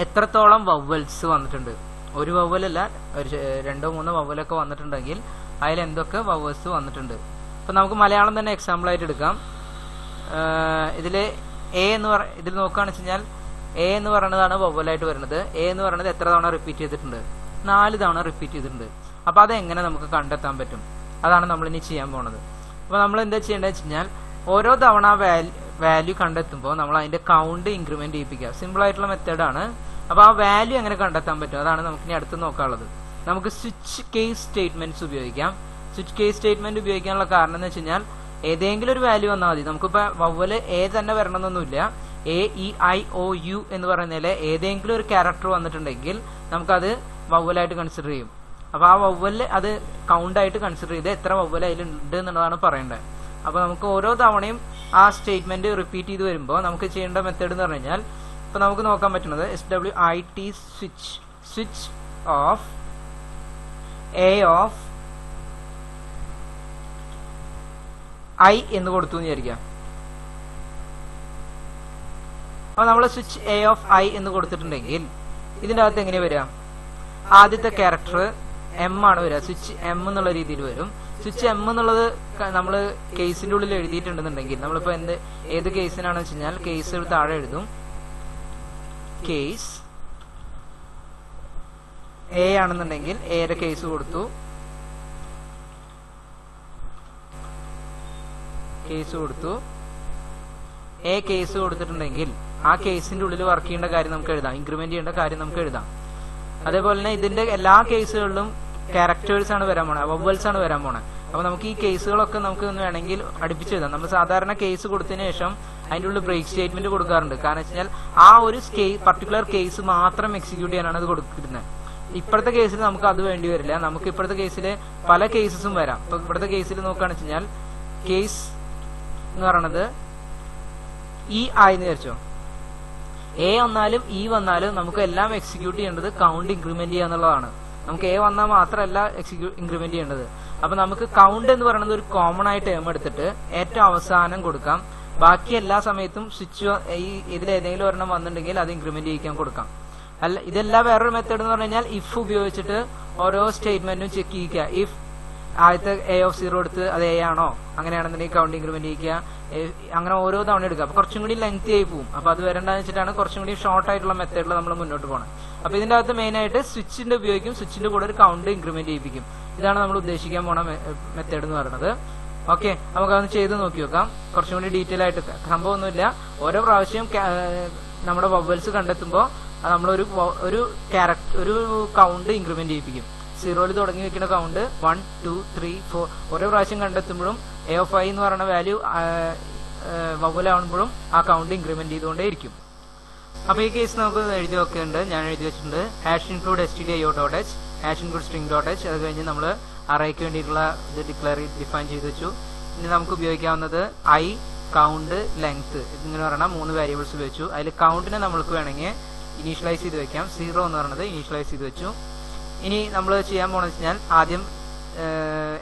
എത്രത്തോളം വവ്വൽസ് വന്നിട്ടുണ്ട്. ഒരു വവ്വലല്ല, ഒരു 2-3 വവ്വലൊക്കെ വന്നിട്ടുണ്ടെങ്കിൽ അതിൽ എന്തൊക്കെ വവ്വൽസ് വന്നിട്ടുണ്ട്. അപ്പൊ നമുക്ക് മലയാളം തന്നെ എക്സാമ്പിൾ ആയിട്ട് എടുക്കാം. ഇതില് ഇതിൽ നോക്കുകയാണെന്ന് വെച്ച് കഴിഞ്ഞാൽ എ എന്ന് പറയുന്നതാണ് വവ്വലായിട്ട് വരുന്നത്. എ എന്ന് പറയുന്നത് എത്ര തവണ റിപ്പീറ്റ് ചെയ്തിട്ടുണ്ട്? 4 തവണ റിപ്പീറ്റ് ചെയ്തിട്ടുണ്ട്. അപ്പൊ അതെങ്ങനെ നമുക്ക് കണ്ടെത്താൻ പറ്റും? അതാണ് നമ്മൾ ഇനി ചെയ്യാൻ പോണത്. അപ്പൊ നമ്മൾ എന്താ ചെയ്യേണ്ടത് വെച്ച് കഴിഞ്ഞാൽ, ഓരോ തവണ വാല്യൂ കണ്ടെത്തുമ്പോൾ നമ്മൾ അതിന്റെ കൗണ്ട് ഇൻക്രിമെന്റ് ചെയ്യിപ്പിക്കുക. സിമ്പിൾ ആയിട്ടുള്ള മെത്തേഡാണ്. അപ്പൊ ആ വാല്യൂ എങ്ങനെ കണ്ടെത്താൻ പറ്റും? അതാണ് നമുക്ക് ഇനി അടുത്ത് നോക്കാനുള്ളത്. നമുക്ക് സ്വിച്ച് കേസ് സ്റ്റേറ്റ്മെന്റ്സ് ഉപയോഗിക്കാം. സ്വിച്ച് കേസ് സ്റ്റേറ്റ്മെന്റ് ഉപയോഗിക്കാനുള്ള കാരണം എന്ന് വെച്ച് കഴിഞ്ഞാൽ, ഏതെങ്കിലും ഒരു വാല്യൂ വന്നാൽ മതി. നമുക്കിപ്പോ വവ്വല് എ തന്നെ വരണമെന്നൊന്നുമില്ല. AEIOU എന്ന് പറയുന്നതിലെ ഏതെങ്കിലും ഒരു ക്യാരക്ടർ വന്നിട്ടുണ്ടെങ്കിൽ നമുക്കത് വവ്വലായിട്ട് കൺസിഡർ ചെയ്യും. അപ്പൊ ആ വവ്വല് അത് കൗണ്ട് ആയിട്ട് കൺസിഡർ ചെയ്ത് എത്ര വവ്വൽ അതിലുണ്ട് എന്നുള്ളതാണ് പറയേണ്ടത്. അപ്പൊ നമുക്ക് ഓരോ തവണയും ആ സ്റ്റേറ്റ്മെന്റ് റിപ്പീറ്റ് ചെയ്ത് വരുമ്പോൾ നമുക്ക് ചെയ്യേണ്ട മെത്തേഡ് എന്ന് പറഞ്ഞു കഴിഞ്ഞാൽ, ഇപ്പൊ നമുക്ക് നോക്കാൻ പറ്റുന്നത് SWIT switch off A of I എന്ന് കൊടുത്തു എന്ന് വിചാരിക്കാം. അപ്പൊ നമ്മൾ സ്വിച്ച് A ഓഫ് I എന്ന് കൊടുത്തിട്ടുണ്ടെങ്കിൽ ഇതിന്റെ അകത്ത് എങ്ങനെ വരിക? ആദ്യത്തെ ക്യാരക്ടർ M ആണ് വരിക. സ്വിച്ച് M എന്നുള്ള രീതിയിൽ വരും. സ്വിച്ച് M എന്നുള്ളത് നമ്മൾ കേസിന്റെ ഉള്ളിൽ എഴുതിയിട്ടുണ്ടെന്നുണ്ടെങ്കിൽ, നമ്മളിപ്പോ ഏത് കേസിനാണെന്ന് വെച്ച് കഴിഞ്ഞാൽ കേസ് താഴെ എഴുതും. കേസ് A ആണെന്നുണ്ടെങ്കിൽ എയുടെ കേസ് കൊടുത്തു, എ കേസ് കൊടുത്തിട്ടുണ്ടെങ്കിൽ ആ കേസിന്റെ ഉള്ളിൽ വർക്ക് ചെയ്യേണ്ട കാര്യം നമുക്ക് എഴുതാം, ഇൻക്രിമെന്റ് ചെയ്യേണ്ട കാര്യം നമുക്ക് എഴുതാം. അതേപോലെ തന്നെ ഇതിന്റെ എല്ലാ കേസുകളിലും ക്യാരക്ടേഴ്സ് ആണ് വരാൻ പോണേ, വവൽസ് ആണ് വരാൻ പോണേ. അപ്പൊ നമുക്ക് ഈ കേസുകളൊക്കെ നമുക്ക് ഒന്ന് വേണമെങ്കിൽ അടുപ്പിച്ചെഴുതാം. നമ്മൾ സാധാരണ കേസ് കൊടുത്തതിന് ശേഷം അതിൻ്റെ ഉള്ളിൽ ബ്രേക്ക് സ്റ്റേറ്റ്മെന്റ് കൊടുക്കാറുണ്ട്. കാരണം വെച്ച് കഴിഞ്ഞാൽ ആ ഒരു പർട്ടിക്കുലർ കേസ് മാത്രം എക്സിക്യൂട്ട് ചെയ്യാനാണ് അത് കൊടുക്കുന്നത്. ഇപ്പോഴത്തെ കേസിൽ നമുക്ക് അത് വേണ്ടി വരില്ല. നമുക്ക് ഇപ്പോഴത്തെ കേസിൽ പല കേസസും വരാം. ഇപ്പൊ ഇവിടുത്തെ കേസിൽ നോക്കുകയാണെന്ന് വെച്ച് കഴിഞ്ഞാൽ കേസ് എന്ന് പറയുന്നത് ഇ ആയെന്ന് വിചാരിച്ചോ, എ വന്നാലും ഇ വന്നാലും നമുക്ക് എല്ലാം എക്സിക്യൂട്ട് ചെയ്യേണ്ടത് കൗണ്ട് ഇൻക്രിമെന്റ് ചെയ്യുക എന്നുള്ളതാണ്. നമുക്ക് എ വന്നാൽ മാത്രമല്ല ഇൻക്രിമെന്റ് ചെയ്യേണ്ടത്. അപ്പൊ നമുക്ക് കൗണ്ട് എന്ന് പറയുന്നത് ഒരു കോമൺ ആയി ടേം എടുത്തിട്ട് ഏറ്റവും അവസാനം കൊടുക്കാം. ബാക്കി എല്ലാ സമയത്തും സ്വിച്ച് ഇതിലേതെങ്കിലും ഒരെണ്ണം വന്നിട്ടുണ്ടെങ്കിൽ അത് ഇൻക്രിമെന്റ് ചെയ്യിക്കാൻ കൊടുക്കാം. അല്ല, ഇതെല്ലാം വേറൊരു മെത്തേഡ് എന്ന് പറഞ്ഞു കഴിഞ്ഞാൽ ഇഫ് ഉപയോഗിച്ചിട്ട് ഓരോ സ്റ്റേറ്റ്മെന്റും ചെക്ക് ചെയ്യിക്കുക. ഇഫ് ആദ്യത്തെ എ ഓഫ് 0 എടുത്ത് അത് എ ആണോ, അങ്ങനെയാണെന്നുണ്ടെങ്കിൽ കൗണ്ട് ഇൻക്രിമെന്റ് ചെയ്യിക്കുക. അങ്ങനെ ഓരോ തവണ എടുക്കുക. അപ്പൊ കുറച്ചും കൂടി ലെങ്തി ആയി പോകും. അപ്പൊ അത് വരേണ്ടതെന്ന് വെച്ചിട്ടാണ് കുറച്ചും കൂടി ഷോർട്ട് ആയിട്ടുള്ള മെത്തേഡിൽ നമ്മൾ മുന്നോട്ട് പോകണം. അപ്പൊ ഇതിന്റെ അകത്ത് മെയിൻ ആയിട്ട് സ്വിച്ചിന്റെ ഉപയോഗിക്കും, സ്വിച്ചിന്റെ കൂടെ ഒരു കൗണ്ട് ഇൻക്രിമെന്റ് ചെയ്യിപ്പിക്കും. ഇതാണ് നമ്മൾ ഉദ്ദേശിക്കാൻ പോണ മെത്തേഡ് എന്ന് പറയുന്നത്. ഓക്കെ, നമുക്കതൊന്ന് ചെയ്ത് നോക്കി നോക്കാം. കുറച്ചും കൂടി ഡീറ്റെയിൽ ആയിട്ട്. സംഭവമൊന്നുമില്ല, ഓരോ പ്രാവശ്യം നമ്മുടെ വവൽസ് കണ്ടെത്തുമ്പോൾ നമ്മളൊരു ഒരു കൗണ്ട് ഇൻക്രിമെന്റ് ചെയ്യിപ്പിക്കും. 0 തുടങ്ങി വെക്കുന്ന കൗണ്ട് 1 2 3 4 ഓരോ പ്രാവശ്യം കണ്ടെത്തുമ്പോഴും എ ഓഫ് ഐ എന്ന് പറയുന്ന വാല്യൂ വവലാവുമ്പോഴും ആ കൗണ്ട് ഇൻക്രിമെന്റ് ചെയ്തുകൊണ്ടേയിരിക്കും. അപ്പൊ ഈ കേസ് നമുക്ക് എഴുതി വെക്കുന്നുണ്ട്, ഞാൻ എഴുതി വെച്ചിട്ടുണ്ട്. Hash include stdio.h, hash include string.h. അത് കഴിഞ്ഞ് നമ്മൾ അറേക്ക് വേണ്ടിയിട്ടുള്ള ഇത് ഡിഫൈൻ ചെയ്ത് വെച്ചു. ഇനി നമുക്ക് ഉപയോഗിക്കാവുന്നത് ഐ, കൗണ്ട്, ലെങ്ത് എന്നിങ്ങനെ പറയുന്ന 3 വേരിയബിൾസ് ഉപയോഗിച്ചു. അതിൽ കൗണ്ടിനെ നമ്മൾക്ക് വേണമെങ്കിൽ ഇനീഷ്യലൈസ് ചെയ്ത് വെക്കാം. 0 എന്ന് പറയുന്നത് ഇനീഷ്യലൈസ് ചെയ്ത് വെച്ചു. ഇനി നമ്മൾ ചെയ്യാൻ പോണെന്ന് വെച്ചാൽ ആദ്യം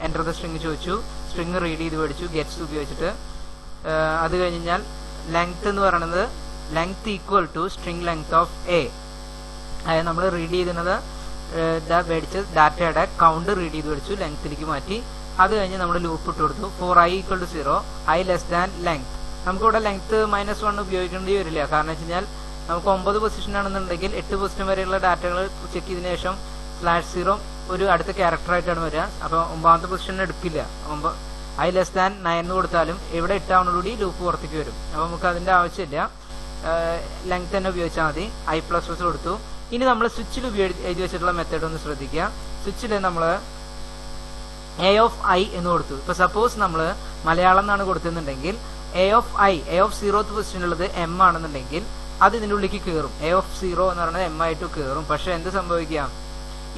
എൻ്റർ ദ സ്ട്രിങ് ചോദിച്ചു, സ്ട്രിങ് റീഡ് ചെയ്ത് മേടിച്ചു ഗെറ്റ്സ് ഉപയോഗിച്ചിട്ട്. അത് കഴിഞ്ഞാൽ ലെങ്ത് എന്ന് പറയുന്നത് length equal to string length of A. അതായത് നമ്മൾ റീഡ് ചെയ്തിരുന്നത് മേടിച്ച് ഡാറ്റയുടെ കൗണ്ട് റീഡ് ചെയ്ത് മേടിച്ചു, ലെങ്ത്തിലേക്ക് മാറ്റി. അത് കഴിഞ്ഞ് നമ്മൾ ലൂപ്പ് ഇട്ട് കൊടുത്തു. For I equal to 0, I less than length. നമുക്കിവിടെ ലെങ്ത് -1 ഉപയോഗിക്കേണ്ടി വരില്ല. കാരണം വെച്ച് കഴിഞ്ഞാൽ നമുക്ക് 9 പൊസിഷൻ ആണെന്നുണ്ടെങ്കിൽ 8 പൊസിഷൻ വരെയുള്ള ഡാറ്റകൾ ചെക്ക് ചെയ്തതിനു ശേഷം /0 ഒരു അടുത്ത ക്യാരക്ടർ ആയിട്ടാണ് വരിക. അപ്പൊ 9ാമത്തെ പൊസിഷൻ എടുക്കില്ല. ഐ ലെസ് ദാൻ 9 കൊടുത്താലും ഇവിടെ ഇട്ടാവുന്നതോടുകൂടി ലൂപ്പ് പുറത്തേക്ക് വരും. അപ്പൊ നമുക്ക് അതിന്റെ ആവശ്യമില്ല, ലെങ്ത് തന്നെ ഉപയോഗിച്ചാൽ മതി. i++ കൊടുത്തു. ഇനി നമ്മൾ സ്വിച്ചിൽ എഴുതി വെച്ചിട്ടുള്ള മെത്തേഡ് ഒന്ന് ശ്രദ്ധിക്കുക. സ്വിച്ചിൽ നമ്മൾ എ ഓഫ് ഐ എന്ന് കൊടുത്തു. ഇപ്പൊ സപ്പോസ് നമ്മൾ മലയാളം എന്നാണ് കൊടുത്തിട്ടുണ്ടെങ്കിൽ എ ഓഫ് 0th പൊസിഷനുള്ളത് എം ആണെന്നുണ്ടെങ്കിൽ അത് ഇതിൻ്റെ ഉള്ളിലേക്ക് കയറും. എ ഓഫ് 0 എന്ന് പറയുന്നത് എം ആയിട്ട് കയറും. പക്ഷെ എന്ത് സംഭവിക്കാം,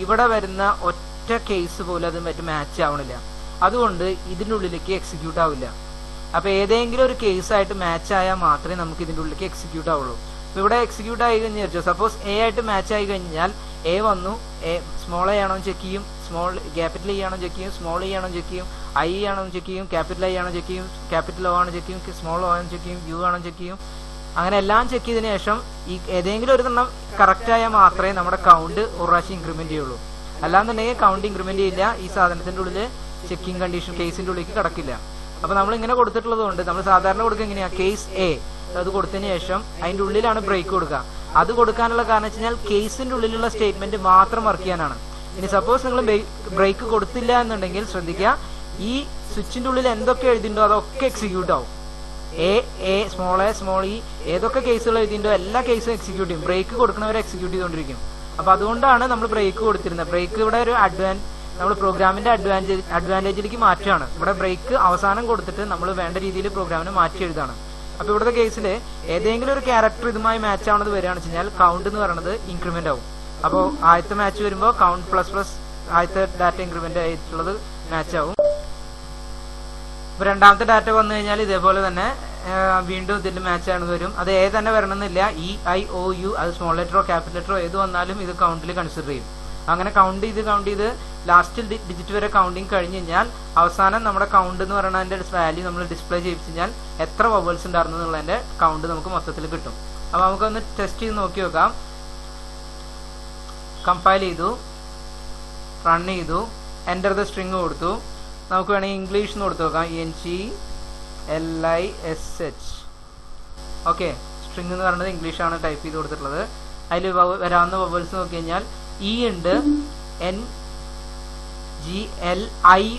ഇവിടെ വരുന്ന ഒറ്റ കേസ് പോലും അത് മാച്ച് ആവണില്ല. അതുകൊണ്ട് ഇതിൻ്റെ ഉള്ളിലേക്ക് എക്സിക്യൂട്ട് ആവില്ല. അപ്പൊ ഏതെങ്കിലും ഒരു കേസായിട്ട് മാച്ച് ആയാൽ മാത്രമേ നമുക്ക് ഇതിൻ്റെ ഉള്ളിലേക്ക് എക്സിക്യൂട്ട് ആവുള്ളൂ. അപ്പൊ ഇവിടെ എക്സിക്യൂട്ട് ആയി കഴിഞ്ഞാൽ സപ്പോസ് എ ആയിട്ട് മാച്ച് ആയി കഴിഞ്ഞാൽ എ വന്നു, സ്മോൾ എ ആണോ ചെക്ക് ചെയ്യും, സ്മോൾ ക്യാപിറ്റൽ ഇ ആണോ ചെക്ക് ചെയ്യും, സ്മോൾ ഇ ആണോ ചെക്ക് ചെയ്യും, ഐ ആണോ ചെക്ക് ചെയ്യും, ക്യാപിറ്റൽ ഐ ആണോ ചെക്ക് ചെയ്യും, ക്യാപിറ്റൽ ഒ ആണോ ചെക്ക് ചെയ്യും, സ്മോൾ ഒ ആണോ ചെക്ക് ചെയ്യും, യു ആണോ ചെക്ക് ചെയ്യും. അങ്ങനെ എല്ലാം ചെക്ക് ചെയ്തതിനു ശേഷം ഈ ഏതെങ്കിലും ഒരു എണ്ണം കറക്റ്റ് ആയാൽ മാത്രമേ നമ്മുടെ കൗണ്ട് ഒരു പ്രാവശ്യം ഇൻക്രിമെന്റ് ചെയ്യുള്ളൂ. അല്ലാന്നുണ്ടെങ്കിൽ കൗണ്ട് ഇൻക്രിമെന്റ് ചെയ്യില്ല. ഈ സാധനത്തിന്റെ ഉള്ളിൽ ചെക്കിംഗ് കണ്ടീഷൻ കേസിന്റെ ഉള്ളിലേക്ക് കടക്കില്ല. അപ്പൊ നമ്മൾ ഇങ്ങനെ കൊടുത്തിട്ടുള്ളത് കൊണ്ട് നമ്മൾ സാധാരണ കൊടുക്കുക എങ്ങനെയാ, കേസ് എ അത് കൊടുത്തതിന് ശേഷം അതിന്റെ ഉള്ളിലാണ് ബ്രേക്ക് കൊടുക്കുക. അത് കൊടുക്കാനുള്ള കാരണം വെച്ച് കഴിഞ്ഞാൽ കേസിന്റെ ഉള്ളിലുള്ള സ്റ്റേറ്റ്മെന്റ് മാത്രം വർക്ക് ചെയ്യാനാണ്. ഇനി സപ്പോസ് നിങ്ങൾ ബ്രേക്ക് കൊടുത്തില്ല എന്നുണ്ടെങ്കിൽ ശ്രദ്ധിക്കുക, ഈ സ്വിച്ചിന്റെ ഉള്ളിൽ എന്തൊക്കെ എഴുതിണ്ടോ അതൊക്കെ എക്സിക്യൂട്ട് ആവും. എ സ്മോൾ ഇ ഏതൊക്കെ കേസുകൾ എഴുതിണ്ടോ എല്ലാ കേസും എക്സിക്യൂട്ട് ചെയ്യും. ബ്രേക്ക് കൊടുക്കുന്നവരെ എക്സിക്യൂട്ട് ചെയ്തുകൊണ്ടിരിക്കും. അപ്പൊ അതുകൊണ്ടാണ് നമ്മൾ ബ്രേക്ക് കൊടുത്തിരുന്നത്. ബ്രേക്ക് ഇവിടെ ഒരു നമ്മൾ പ്രോഗ്രാമിന്റെ അഡ്വാൻറ്റേജിലേക്ക് മാറ്റുകയാണ്. ഇവിടെ ബ്രേക്ക് അവസാനം കൊടുത്തിട്ട് നമ്മൾ വേണ്ട രീതിയിൽ പ്രോഗ്രാമിനെ മാറ്റി എഴുതാണ്. അപ്പൊ ഇവിടുത്തെ കേസിൽ ഏതെങ്കിലും ഒരു ക്യാരക്ടർ ഇതുമായി മാച്ച് ആവണത് വരികയാണെന്ന് വെച്ച് കഴിഞ്ഞാൽ കൗണ്ട് എന്ന് പറയുന്നത് ഇൻക്രിമെന്റ് ആവും. അപ്പോൾ ആദ്യത്തെ മാച്ച് വരുമ്പോൾ കൗണ്ട് ++ ആദ്യത്തെ ഡാറ്റ ഇൻക്രിമെന്റ് ആയിട്ടുള്ളത് മാച്ച് ആവും. ഇപ്പൊ രണ്ടാമത്തെ ഡാറ്റ വന്നു കഴിഞ്ഞാൽ ഇതേപോലെ തന്നെ വീണ്ടും ഇതിന്റെ മാച്ച് ആണ് വരും. അത് ഏത് തന്നെ വരണമെന്നില്ല, ഇ ഐ ഒ യു അത് സ്മോൾ ലെറ്ററോ ക്യാപിറ്റൽ ലെറ്ററോ ഏത് വന്നാലും ഇത് കൗണ്ടിൽ കൺസിഡർ ചെയ്യും. അങ്ങനെ കൗണ്ട് ചെയ്ത് ലാസ്റ്റ് ഡിജിറ്റ് വരെ കൗണ്ടിങ് കഴിഞ്ഞ് കഴിഞ്ഞാൽ അവസാനം നമ്മുടെ കൗണ്ട് എന്ന് പറയുന്നതിന്റെ വാല്യൂ നമ്മൾ ഡിസ്പ്ലേ ചെയ്യിച്ചു കഴിഞ്ഞാൽ എത്ര വവൽസ് ഉണ്ടായിരുന്നു എന്നുള്ളതിന്റെ കൗണ്ട് നമുക്ക് മൊത്തത്തിൽ കിട്ടും. അപ്പൊ നമുക്കൊന്ന് ടെസ്റ്റ് ചെയ്ത് നോക്കി നോക്കാം. കമ്പൈൽ ചെയ്തു, റൺ ചെയ്തു, എൻ്റർ ദ സ്ട്രിങ് കൊടുത്തു. നമുക്ക് വേണമെങ്കിൽ ഇംഗ്ലീഷ് എന്ന് കൊടുത്തു നോക്കാം, ENGLISH. ഓക്കെ, സ്ട്രിങ് എന്ന് പറയുന്നത് ഇംഗ്ലീഷാണ് ടൈപ്പ് ചെയ്ത് കൊടുത്തിട്ടുള്ളത്. അതിൽ വരാവുന്ന വവൽസ് നോക്കി കഴിഞ്ഞാൽ ഇ ഉണ്ട്, NGLI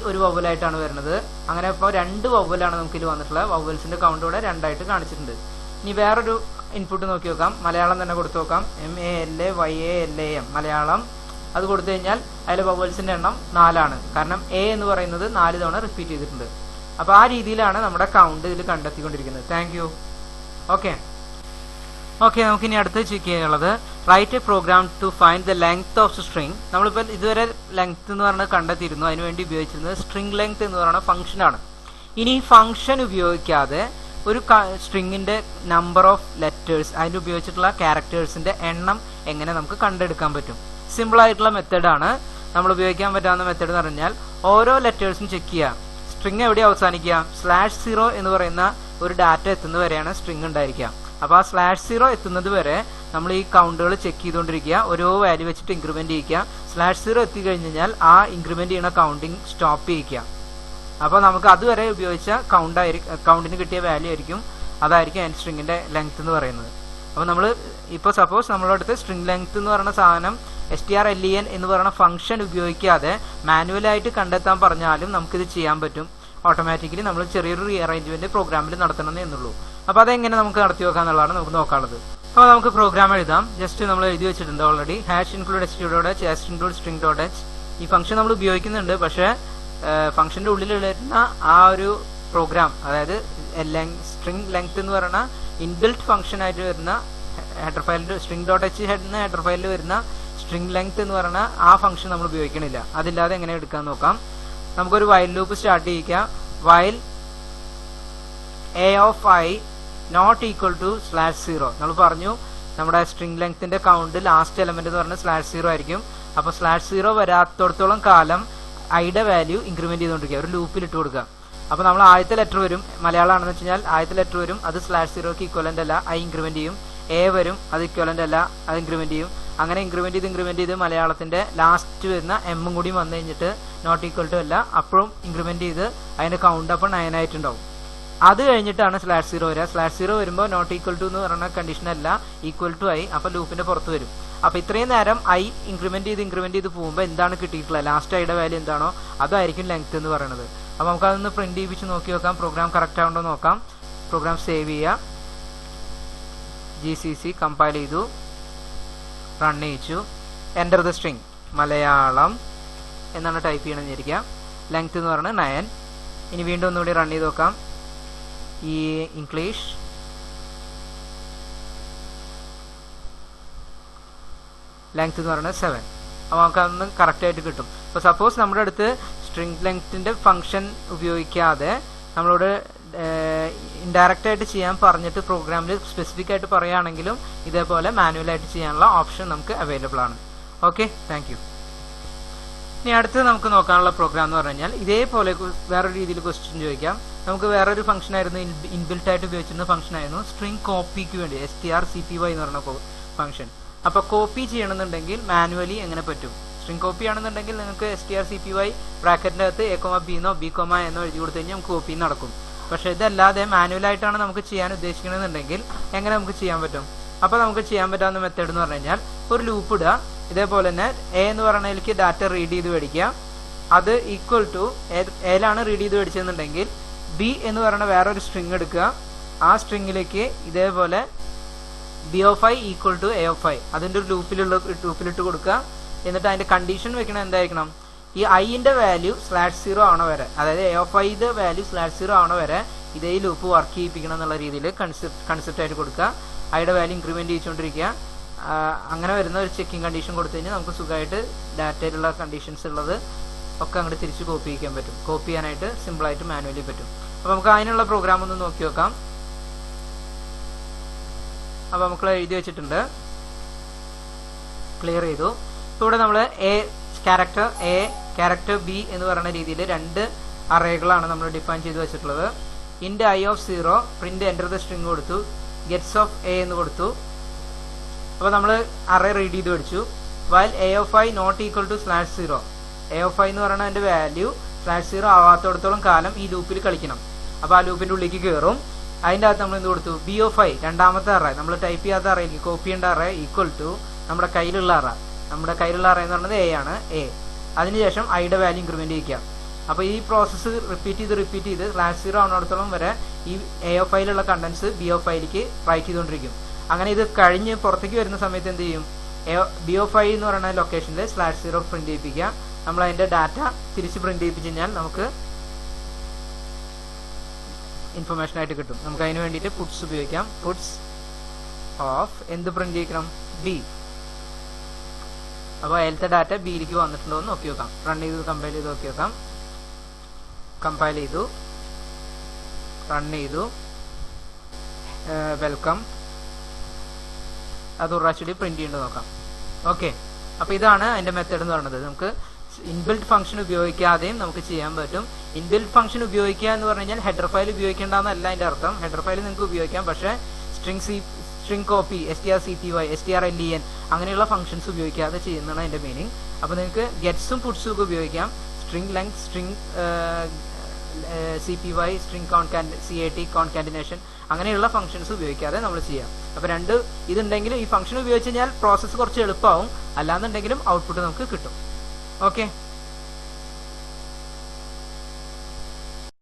ഒരു വവലായിട്ടാണ് വരുന്നത്. അങ്ങനെ ഇപ്പോൾ 2 വവലാണ് നമുക്ക് ഇതിൽ വന്നിട്ടുള്ളത്. വവൽസിന്റെ കൗണ്ട് ഇവിടെ 2 ആയിട്ട് കാണിച്ചിട്ടുണ്ട്. ഇനി വേറൊരു ഇൻപുട്ട് നോക്കി നോക്കാം. മലയാളം തന്നെ കൊടുത്തു നോക്കാം. MALAYALAM മലയാളം. അത് കൊടുത്തു കഴിഞ്ഞാൽ അതിലെ ബബിൾസിന്റെ എണ്ണം 4 ആണ്. കാരണം എ എന്ന് പറയുന്നത് 4 തവണ റിപ്പീറ്റ് ചെയ്തിട്ടുണ്ട്. അപ്പോൾ ആ രീതിയിലാണ് നമ്മുടെ കൗണ്ട് ഇതിൽ കണ്ടെത്തിക്കൊണ്ടിരിക്കുന്നത്. Thank you. ഓക്കെ, നമുക്കിനി അടുത്ത് ചെക്ക് ചെയ്യാനുള്ളത് write a program to find the length of string. നമ്മളിപ്പോൾ ഇതുവരെ ലെങ്ത് എന്ന് പറഞ്ഞാൽ കണ്ടെത്തിയിരുന്നു. അതിനുവേണ്ടി ഉപയോഗിച്ചിരുന്നത് സ്ട്രിങ് ലെങ്ത് എന്ന് പറയുന്ന ഫംഗ്ഷനാണ്. ഇനി ഈ ഫംഗ്ഷൻ ഉപയോഗിക്കാതെ ഒരു സ്ട്രിങ്ങിന്റെ നമ്പർ ഓഫ് ലെറ്റേഴ്സ്, അതിന് ഉപയോഗിച്ചിട്ടുള്ള ക്യാരക്ടേഴ്സിന്റെ എണ്ണം എങ്ങനെ നമുക്ക് കണ്ടെടുക്കാൻ പറ്റും? സിമ്പിൾ ആയിട്ടുള്ള മെത്തേഡാണ്. നമ്മൾ ഉപയോഗിക്കാൻ പറ്റാവുന്ന മെത്തേഡ് എന്ന് പറഞ്ഞാൽ ഓരോ ലെറ്റേഴ്സും ചെക്ക് ചെയ്യുക. സ്ട്രിങ് എവിടെ അവസാനിക്കുക? /0 എന്ന് പറയുന്ന ഒരു ഡാറ്റ എത്തുന്നത് വരെയാണ് സ്ട്രിങ് ഉണ്ടായിരിക്കുക. അപ്പോൾ ആ /0 എത്തുന്നത് വരെ നമ്മൾ ഈ കൗണ്ടുകൾ ചെക്ക് ചെയ്തുകൊണ്ടിരിക്കുക. ഓരോ വാല്യൂ വെച്ചിട്ട് ഇൻക്രിമെന്റ് ചെയ്യിക്കുക. /0 എത്തിക്കഴിഞ്ഞാൽ ആ ഇൻക്രിമെന്റ് ചെയ്യുന്ന കൗണ്ടിങ് സ്റ്റോപ്പ് ചെയ്യിക്കുക. അപ്പോൾ നമുക്ക് അതുവരെ ഉപയോഗിച്ച കൗണ്ടിന് കിട്ടിയ വാല്യൂ ആയിരിക്കും, അതായിരിക്കും അതിൻ്റെ സ്ട്രിങ്ങിന്റെ ലെങ്ത് എന്ന് പറയുന്നത്. അപ്പോൾ നമ്മൾ ഇപ്പോൾ സപ്പോസ് നമ്മളെ അടുത്ത് സ്ട്രിങ് ലെങ്ത് എന്ന് പറയുന്ന സാധനം strlen എന്ന് പറയുന്ന ഫംഗ്ഷൻ ഉപയോഗിക്കാതെ മാനുവലായിട്ട് കണ്ടെത്താൻ പറഞ്ഞാലും നമുക്കിത് ചെയ്യാൻ പറ്റും. ഓട്ടോമാറ്റിക്കലി നമ്മൾ ചെറിയൊരു റീഅറേഞ്ച്മെന്റ് പ്രോഗ്രാമിൽ നടത്തണമെന്നേ എന്നുള്ളൂ. അപ്പോൾ അതെങ്ങനെ നമുക്ക് നടത്തി വെക്കാം എന്നുള്ളതാണ് നമുക്ക് നോക്കാനുള്ളത്. അപ്പോൾ നമുക്ക് പ്രോഗ്രാം എഴുതാം. ജസ്റ്റ് നമ്മൾ എഴുതി വെച്ചിട്ടുണ്ട് ഓൾറെഡി. #include std.h string.h ഈ ഫംഗ്ഷൻ നമ്മൾ ഉപയോഗിക്കുന്നുണ്ട്. പക്ഷേ ഫംഗ്ഷന്റെ ഉള്ളിൽ വരുന്ന ആ ഒരു പ്രോഗ്രാം, അതായത് സ്ട്രിങ് ലെങ്ത് എന്ന് പറയുന്ന ഇൻബിൽറ്റ് ഫംഗ്ഷൻ ആയിട്ട് വരുന്ന ഹെഡർ ഫയലിൽ string.h എന്ന ഹെഡർ ഫയലിൽ വരുന്ന സ്ട്രിങ് ലെങ്ത് എന്ന് പറയുന്ന ആ ഫംഗ്ഷൻ നമ്മൾ ഉപയോഗിക്കണില്ല. അതില്ലാതെ എങ്ങനെ എടുക്കാൻ നോക്കാം. നമുക്കൊരു വൈൽ ലൂപ്പ് സ്റ്റാർട്ട് ചെയ്യിക്കാം. While a of I not equal to /0. നമ്മൾ പറഞ്ഞു നമ്മുടെ സ്ട്രിങ് ലെങ്ത്തിന്റെ കൗണ്ട് ലാസ്റ്റ് എലമെന്റ് എന്ന് പറഞ്ഞാൽ /0 ആയിരിക്കും. അപ്പോൾ /0 വരാത്തോടത്തോളം കാലം ഐയുടെ വാല്യൂ ഇൻക്രിമെന്റ് ചെയ്തുകൊണ്ടിരിക്കുക. ഒരു ലൂപ്പിൽ ഇട്ട് കൊടുക്കുക. അപ്പോൾ നമ്മൾ ആദ്യത്തെ ലെറ്റർ വരും, മലയാളം ആണെന്ന് വെച്ച് കഴിഞ്ഞാൽ ആദ്യത്തെ ലെറ്റർ വരും, അത് /0ക്ക് ഇക്വലന്റ് അല്ല, ഐ ഇൻക്രിമെന്റ് ചെയ്യും. എ വരും, അത് ഇക്വലന്റ് അല്ല, അത് ഇൻക്രിമെന്റ് ചെയ്യും. അങ്ങനെ ഇൻക്രിമെന്റ് ചെയ്ത് മലയാളത്തിന്റെ ലാസ്റ്റ് വരുന്ന എമ്മും കൂടി വന്നു കഴിഞ്ഞിട്ട് നോട്ട് ഈക്വൽ ടു അല്ല, അപ്പോഴും ഇൻക്രിമെന്റ് ചെയ്ത് അതിന്റെ കൗണ്ട് അപ്പോൾ 9 ആയിട്ടുണ്ടാവും. അത് കഴിഞ്ഞിട്ടാണ് /0 വരിക. /0 വരുമ്പോൾ നോട്ട് ഈക്വൽ ടു എന്ന് പറയുന്ന കണ്ടീഷൻ അല്ല, ഈക്വൽ ടു ഐ. അപ്പോൾ ലൂപ്പിന്റെ പുറത്ത് വരും. അപ്പോൾ ഇത്രയും നേരം ഐ ഇൻക്രിമെന്റ് ചെയ്ത് പോകുമ്പോൾ എന്താണ് കിട്ടിയിട്ടുള്ളത്, ലാസ്റ്റ് ഐയുടെ വാല്യൂ എന്താണോ അതായിരിക്കും ലെങ്ത് എന്ന് പറയുന്നത്. അപ്പോൾ നമുക്ക് അതൊന്ന് പ്രിന്റ് ചെയ്യിപ്പിച്ച് നോക്കി നോക്കാം. പ്രോഗ്രാം കറക്റ്റ് ആവുണ്ടോ നോക്കാം. പ്രോഗ്രാം സേവ് ചെയ്യുക. GCC കമ്പൈൽ ചെയ്തു, റൺ ചെയ്യിച്ചു. എൻ്റർ ദ സ്ട്രിങ് മലയാളം എന്നാണ് ടൈപ്പ് ചെയ്യണമെന്ന് വിചാരിക്കുക. ലെങ്ത് എന്ന് പറയുന്നത് 9. ഇനി വീണ്ടും ഒന്നുകൂടി റൺ ചെയ്ത് നോക്കാം. ഈ ഇംഗ്ലീഷ് ലെങ്ത് എന്ന് പറയുന്നത് 7. അപ്പോൾ നമുക്ക് അതൊന്ന് കറക്റ്റായിട്ട് കിട്ടും. ഇപ്പോൾ സപ്പോസ് നമ്മുടെ അടുത്ത് സ്ട്രിങ് ലെങ്ത്തിന്റെ ഫംഗ്ഷൻ ഉപയോഗിക്കാതെ നമ്മളോട് ഇൻഡയറക്റ്റ് ആയിട്ട് ചെയ്യാൻ പറഞ്ഞിട്ട് പ്രോഗ്രാമിൽ സ്പെസിഫിക് ആയിട്ട് പറയുകയാണെങ്കിലും ഇതേപോലെ മാനുവലായിട്ട് ചെയ്യാനുള്ള ഓപ്ഷൻ നമുക്ക് അവൈലബിൾ ആണ്. Okay, thank you. ഇനി അടുത്ത് നമുക്ക് നോക്കാനുള്ള പ്രോഗ്രാം എന്ന് പറഞ്ഞു കഴിഞ്ഞാൽ ഇതേപോലെ വേറൊരു രീതിയിൽ ക്വസ്റ്റ്യൻ ചോദിക്കാം. നമുക്ക് വേറൊരു ഫംഗ്ഷൻ ആയിരുന്നു, ഇൻബിൽറ്റ് ആയിട്ട് ഉപയോഗിച്ചിരുന്ന ഫംഗ്ഷൻ ആയിരുന്നു സ്ട്രിങ് കോപ്പിക്ക് വേണ്ടി strcpy എന്ന് പറഞ്ഞ ഫംഗ്ഷൻ. അപ്പോൾ കോപ്പി ചെയ്യണമെന്നുണ്ടെങ്കിൽ മാനുവലി എങ്ങനെ പറ്റും? സ്ട്രിങ് കോപ്പി ആണെന്നുണ്ടെങ്കിൽ നിങ്ങൾക്ക് strcpy ബ്രാക്കറ്റിന്റെ അകത്ത് a, b എന്നോ b, എന്നോ എഴുതി കൊടുത്തു കഴിഞ്ഞാൽ നമുക്ക് കോപ്പി നടക്കും. പക്ഷെ ഇതല്ലാതെ മാനുവലായിട്ടാണ് നമുക്ക് ചെയ്യാൻ ഉദ്ദേശിക്കണമെന്നുണ്ടെങ്കിൽ എങ്ങനെ നമുക്ക് ചെയ്യാൻ പറ്റും? അപ്പോൾ നമുക്ക് ചെയ്യാൻ പറ്റാവുന്ന മെത്തേഡ് എന്ന് പറഞ്ഞു കഴിഞ്ഞാൽ ഒരു ലൂപ്പ് ഇടുക. ഇതേപോലെ തന്നെ എ എന്ന് പറയുന്നതിലേക്ക് ഡാറ്റ റീഡ് ചെയ്ത് മേടിക്കുക. അത് ഈക്വൽ ടു എയിലാണ് റീഡ് ചെയ്ത് മേടിച്ചെന്നുണ്ടെങ്കിൽ ബി എന്ന് പറയുന്ന വേറൊരു സ്ട്രിങ് എടുക്കുക. ആ സ്ട്രിങ്ങിലേക്ക് ഇതേപോലെ b of I equal to a of I അതിൻ്റെ ഒരു ലൂപ്പിലിട്ട് കൊടുക്കുക. എന്നിട്ട് അതിന്റെ കണ്ടീഷൻ വെക്കണം എന്തായിരിക്കണം? ഈ ഐന്റെ വാല്യൂ /0 ആവണ വരെ, അതായത് a of I വാല്യൂ /0 ആവണ വരെ ഇതേ ലൂപ്പ് വർക്ക് ചെയ്യിപ്പിക്കണം എന്നുള്ള രീതിയിൽ കൺസെപ്റ്റ് ആയിട്ട് കൊടുക്കുക. ഐയുടെ വാല്യൂ ഇൻക്രിമെന്റ് ചെയ്തുകൊണ്ടിരിക്കുക. അങ്ങനെ വരുന്ന ഒരു ചെക്കിംഗ് കണ്ടീഷൻ കൊടുത്തു കഴിഞ്ഞാൽ നമുക്ക് സുഖമായിട്ട് ഡാറ്റയിലുള്ള കണ്ടീഷൻസ് ഉള്ളത് ഒക്കെ അങ്ങോട്ട് തിരിച്ച് കോപ്പി ചെയ്യാൻ പറ്റും. കോപ്പി ചെയ്യാനായിട്ട് സിമ്പിളായിട്ട് മാനുവലി പറ്റും. അപ്പോൾ നമുക്ക് അതിനുള്ള പ്രോഗ്രാം ഒന്ന് നോക്കി നോക്കാം. അപ്പോൾ നമുക്ക് എഴുതി വെച്ചിട്ടുണ്ട്, ക്ലിയർ ചെയ്തു. ഇവിടെ നമ്മൾ ക്യാരക്ടർ ബി എന്ന് പറയുന്ന രീതിയിൽ 2 അറേകളാണ് നമ്മൾ ഡിഫൈൻ ചെയ്ത് വെച്ചിട്ടുള്ളത്. ഇൻഡ് I of 0 print enter the string കൊടുത്തു, ഗെറ്റ്സ് ഓഫ് എ എന്ന് കൊടുത്തു. അപ്പോൾ നമ്മൾ അറേ റീഡ് ചെയ്ത് പഠിച്ചു. While a of I not equal to /0, a of I എന്ന് പറയുന്ന അതിന്റെ വാല്യൂ /0 ആവാത്തോടത്തോളം കാലം ഈ ലൂപ്പിൽ കളിക്കണം. അപ്പോൾ ആ ലൂപ്പിന്റെ ഉള്ളിലേക്ക് കയറും. അതിൻ്റെ അകത്ത് നമ്മൾ എന്ത് കൊടുത്തു? b of I രണ്ടാമത്തെ അറേ, നമ്മൾ ടൈപ്പ് ചെയ്യാത്ത അറേക്ക് കോപ്പി ചെയ്യേണ്ട അറേ ഈക്വൽ ടു നമ്മുടെ കയ്യിലുള്ള അറേ എന്ന് പറയുന്നത് a ആണ്, a. അതിനുശേഷം ഐയുടെ വാല്യൂ ഇൻക്രിമെന്റ് ചെയ്യിക്കുക. അപ്പോൾ ഈ പ്രോസസ്സ് റിപ്പീറ്റ് ചെയ്ത് /0 ആവുന്നിടത്തോളം വരെ ഈ എ ഓഫ് ഐയിലുള്ള കണ്ടൻസ് ബി ഓഫ് ഐയിലേക്ക് റൈറ്റ് ചെയ്തുകൊണ്ടിരിക്കും. അങ്ങനെ ഇത് കഴിഞ്ഞ് പുറത്തേക്ക് വരുന്ന സമയത്ത് എന്ത് ചെയ്യും, ബി ഓഫ് ഐ എന്ന് പറയുന്ന ലൊക്കേഷനിൽ /0 പ്രിന്റ് ചെയ്യിപ്പിക്കുക. നമ്മൾ അതിന്റെ ഡാറ്റ തിരിച്ച് പ്രിന്റ് ചെയ്യിപ്പിച്ച് കഴിഞ്ഞാൽ നമുക്ക് ഇൻഫർമേഷൻ ആയിട്ട് കിട്ടും. നമുക്ക് അതിന് വേണ്ടിയിട്ട് പുട്സ് ഉപയോഗിക്കാം. പുട്സ് ഓഫ് എന്ത് പ്രിന്റ് ചെയ്യിക്കണം, ബി. അപ്പോൾ അതിലത്തെ ഡാറ്റ ബിയിലേക്ക് വന്നിട്ടുണ്ടോ എന്ന് നോക്കി നോക്കാം. റൺ ചെയ്ത് കമ്പൈൽ ചെയ്ത് നോക്കി നോക്കാം. കമ്പൈൽ ചെയ്തു, റൺ ചെയ്തു, വെൽക്കം. അത് ഒരു പ്രാവശ്യം പ്രിന്റ് ചെയ്യേണ്ടത് നോക്കാം. ഓക്കെ, അപ്പോൾ ഇതാണ് അതിന്റെ മെത്തേഡ് എന്ന് പറയുന്നത്. നമുക്ക് ഇൻബിൽറ്റ് ഫംഗ്ഷൻ ഉപയോഗിക്കാതെയും നമുക്ക് ചെയ്യാൻ പറ്റും. ഇൻബിൽറ്റ് ഫംഗ്ഷൻ ഉപയോഗിക്കുക എന്ന് പറഞ്ഞു കഴിഞ്ഞാൽ ഹെഡർ ഫയൽ ഉപയോഗിക്കേണ്ടെന്നല്ല അതിന്റെ അർത്ഥം. ഹെഡർ ഫയൽ നിങ്ങൾക്ക് ഉപയോഗിക്കാം, പക്ഷേ സ്ട്രിംഗ് കോപ്പി, strcpy, strlen അങ്ങനെയുള്ള ഫംഗ്ഷൻസ് ഉപയോഗിക്കാതെ ചെയ്യുന്നതാണ് അതിന്റെ മീനിങ്. അപ്പോൾ നിങ്ങൾക്ക് ഗെറ്റ്സും പുട്സും ഒക്കെ ഉപയോഗിക്കാം. String length, string cpy, string cat, concatenation അങ്ങനെയുള്ള ഫംഗ്ഷൻസ് ഉപയോഗിക്കാതെ നമ്മൾ ചെയ്യാം. അപ്പോൾ രണ്ട് ഇതുണ്ടെങ്കിലും ഈ ഫംഗ്ഷൻ ഉപയോഗിച്ച് കഴിഞ്ഞാൽ പ്രോസസ്സ് കുറച്ച് എളുപ്പമാവും, അല്ലാന്നുണ്ടെങ്കിലും ഔട്ട്പുട്ട് നമുക്ക് കിട്ടും. ഓക്കെ.